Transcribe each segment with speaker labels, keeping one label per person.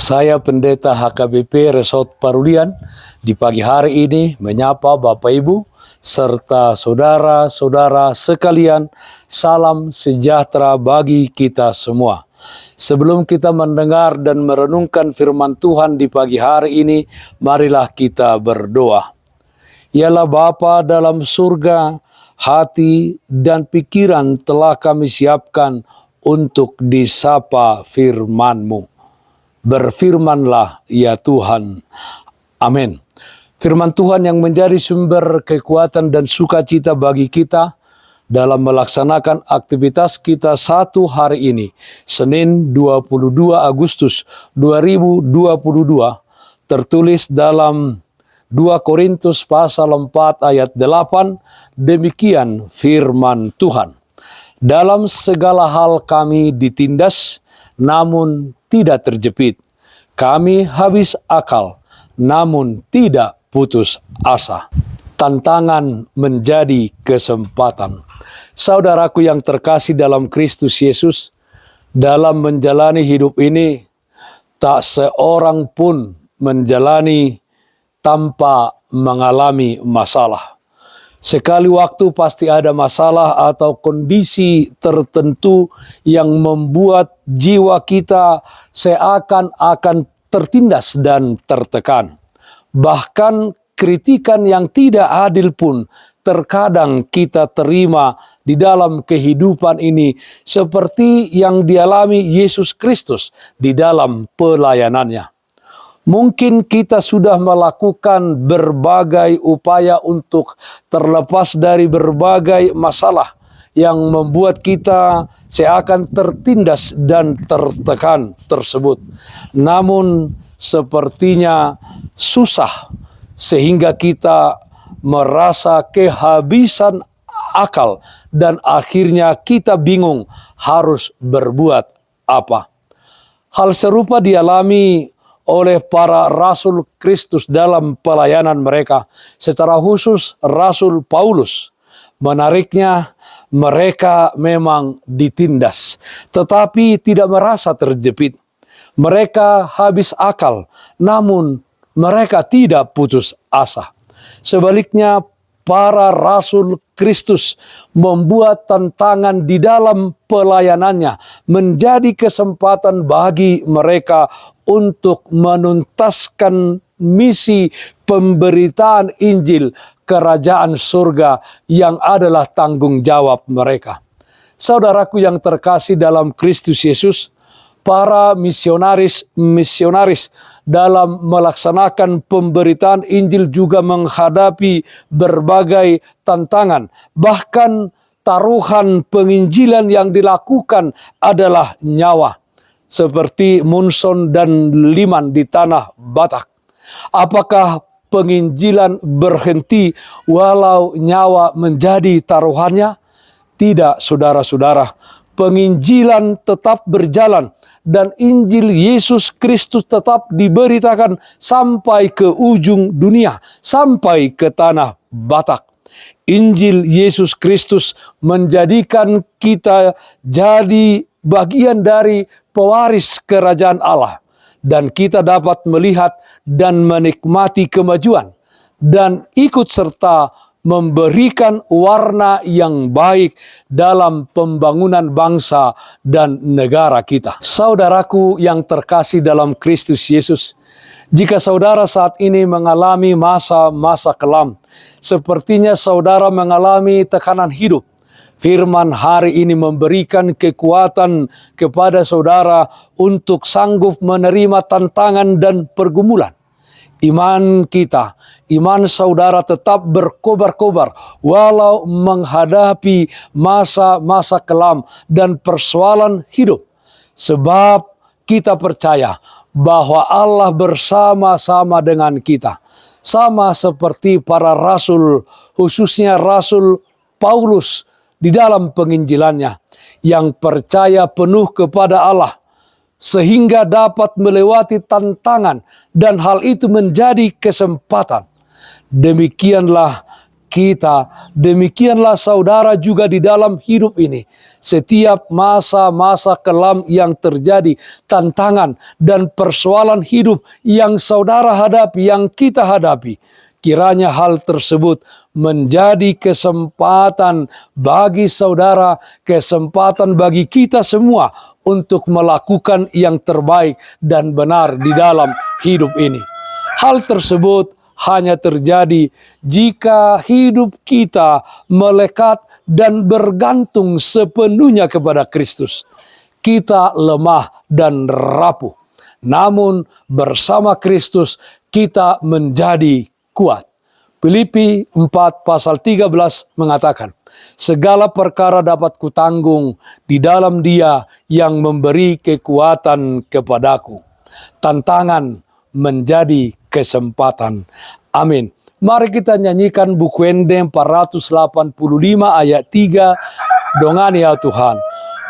Speaker 1: Saya Pendeta HKBP Resort Parulian di pagi hari ini menyapa Bapak Ibu serta saudara-saudara sekalian, salam sejahtera bagi kita semua. Sebelum kita mendengar dan merenungkan firman Tuhan di pagi hari ini, marilah kita berdoa. Yalah Bapa dalam surga, hati dan pikiran telah kami siapkan untuk disapa firman-Mu. Berfirmanlah ya Tuhan. Amin. Firman Tuhan yang menjadi sumber kekuatan dan sukacita bagi kita dalam melaksanakan aktivitas kita satu hari ini, Senin 22 Agustus 2022, tertulis dalam 2 Korintus pasal 4 ayat 8, demikian firman Tuhan. Dalam segala hal kami ditindas, namun tidak terjepit. Kami habis akal, namun tidak putus asa. Tantangan menjadi kesempatan. Saudaraku yang terkasih dalam Kristus Yesus, dalam menjalani hidup ini, tak seorang pun menjalani tanpa mengalami masalah. Sekali waktu pasti ada masalah atau kondisi tertentu yang membuat jiwa kita seakan-akan tertindas dan tertekan. Bahkan kritikan yang tidak adil pun terkadang kita terima di dalam kehidupan ini, seperti yang dialami Yesus Kristus di dalam pelayanannya. Mungkin kita sudah melakukan berbagai upaya untuk terlepas dari berbagai masalah yang membuat kita seakan tertindas dan tertekan tersebut. Namun sepertinya susah sehingga kita merasa kehabisan akal dan akhirnya kita bingung harus berbuat apa. Hal serupa dialami oleh para Rasul Kristus dalam pelayanan mereka, secara khusus Rasul Paulus. Menariknya, mereka memang ditindas, tetapi tidak merasa terjepit. Mereka habis akal, namun mereka tidak putus asa. Sebaliknya, para Rasul Kristus membuat tantangan di dalam pelayanannya menjadi kesempatan bagi mereka untuk menuntaskan misi pemberitaan Injil Kerajaan Surga yang adalah tanggung jawab mereka. Saudaraku yang terkasih dalam Kristus Yesus, para misionaris dalam melaksanakan pemberitaan Injil juga menghadapi berbagai tantangan. Bahkan taruhan penginjilan yang dilakukan adalah nyawa. Seperti Munson dan Liman di tanah Batak. Apakah penginjilan berhenti walau nyawa menjadi taruhannya? Tidak, saudara-saudara. Penginjilan tetap berjalan dan Injil Yesus Kristus tetap diberitakan sampai ke ujung dunia, sampai ke tanah Batak. Injil Yesus Kristus menjadikan kita jadi bagian dari pewaris kerajaan Allah. Dan kita dapat melihat dan menikmati kemajuan dan ikut serta memberikan warna yang baik dalam pembangunan bangsa dan negara kita. Saudaraku yang terkasih dalam Kristus Yesus, jika saudara saat ini mengalami masa-masa kelam, sepertinya saudara mengalami tekanan hidup, firman hari ini memberikan kekuatan kepada saudara untuk sanggup menerima tantangan dan pergumulan. Iman kita, iman saudara tetap berkobar-kobar walau menghadapi masa-masa kelam dan persoalan hidup. Sebab kita percaya bahwa Allah bersama-sama dengan kita. Sama seperti para rasul, khususnya Rasul Paulus di dalam penginjilannya, yang percaya penuh kepada Allah, sehingga dapat melewati tantangan dan hal itu menjadi kesempatan. Demikianlah kita. Demikianlah saudara juga di dalam hidup ini. Setiap masa-masa kelam yang terjadi, tantangan dan persoalan hidup yang saudara hadapi, yang kita hadapi, kiranya hal tersebut menjadi kesempatan bagi saudara, kesempatan bagi kita semua untuk melakukan yang terbaik dan benar di dalam hidup ini. Hal tersebut hanya terjadi jika hidup kita melekat dan bergantung sepenuhnya kepada Kristus. Kita lemah dan rapuh, namun bersama Kristus kita menjadi kuat. Filipi 4 pasal 13 mengatakan, segala perkara dapat kutanggung di dalam Dia yang memberi kekuatan kepadaku. Tantangan menjadi kesempatan. Amin. Mari kita nyanyikan buku Endem 485 ayat 3. Dongani ya Tuhan.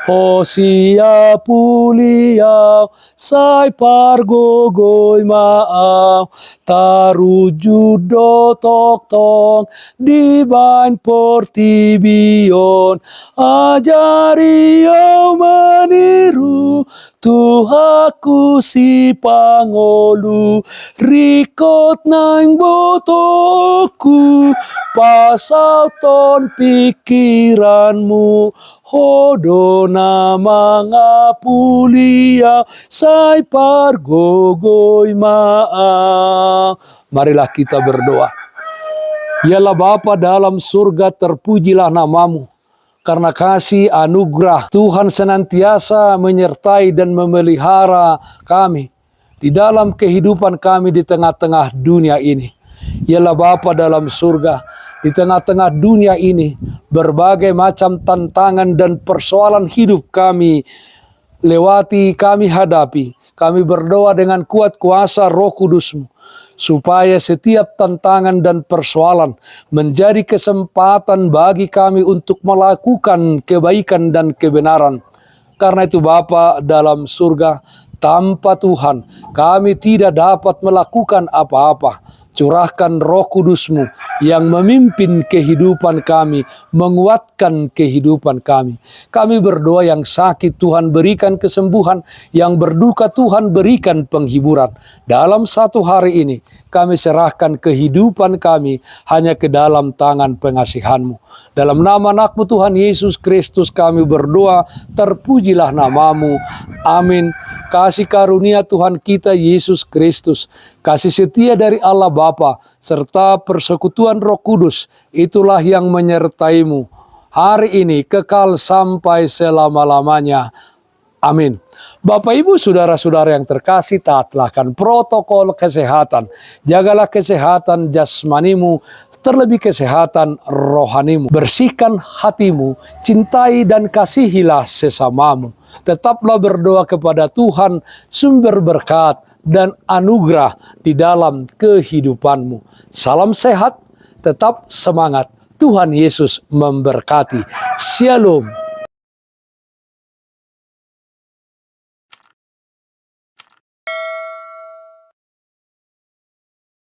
Speaker 1: Hosia pulia sai pargogoi maau taruju dotok tong di bain portibion ajari au maniru Tuhaku si pangolu rikot nang botoku pasau ton pikiranmu hodo nama ngapulia sai pargogoi maa. Marilah kita berdoa. Yalah Bapa dalam surga, terpujilah namamu. Karena kasih anugerah Tuhan senantiasa menyertai dan memelihara kami di dalam kehidupan kami di tengah-tengah dunia ini. Yalah Bapa dalam surga, di tengah-tengah dunia ini berbagai macam tantangan dan persoalan hidup kami lewati, kami hadapi. Kami berdoa dengan kuat kuasa Roh Kudus-Mu, supaya setiap tantangan dan persoalan menjadi kesempatan bagi kami untuk melakukan kebaikan dan kebenaran. Karena itu Bapa dalam surga, tanpa Tuhan kami tidak dapat melakukan apa-apa. Curahkan Roh Kudus-Mu yang memimpin kehidupan kami, menguatkan kehidupan kami. Kami berdoa yang sakit Tuhan berikan kesembuhan, yang berduka Tuhan berikan penghiburan. Dalam satu hari ini kami serahkan kehidupan kami hanya ke dalam tangan pengasihan-Mu. Dalam nama anak-Mu Tuhan Yesus Kristus kami berdoa, terpujilah namamu. Amin. Kasih karunia Tuhan kita Yesus Kristus, kasih setia dari Allah Bapa, serta persekutuan Roh Kudus, itulah yang menyertaimu hari ini kekal sampai selama-lamanya. Amin. Bapak Ibu saudara-saudara yang terkasih, taatlah protokol kesehatan. Jagalah kesehatan jasmanimu, terlebih kesehatan rohanimu. Bersihkan hatimu, cintai dan kasihilah sesamamu. Tetaplah berdoa kepada Tuhan, sumber berkat dan anugerah di dalam kehidupanmu. Salam sehat, tetap semangat. Tuhan Yesus memberkati. Shalom.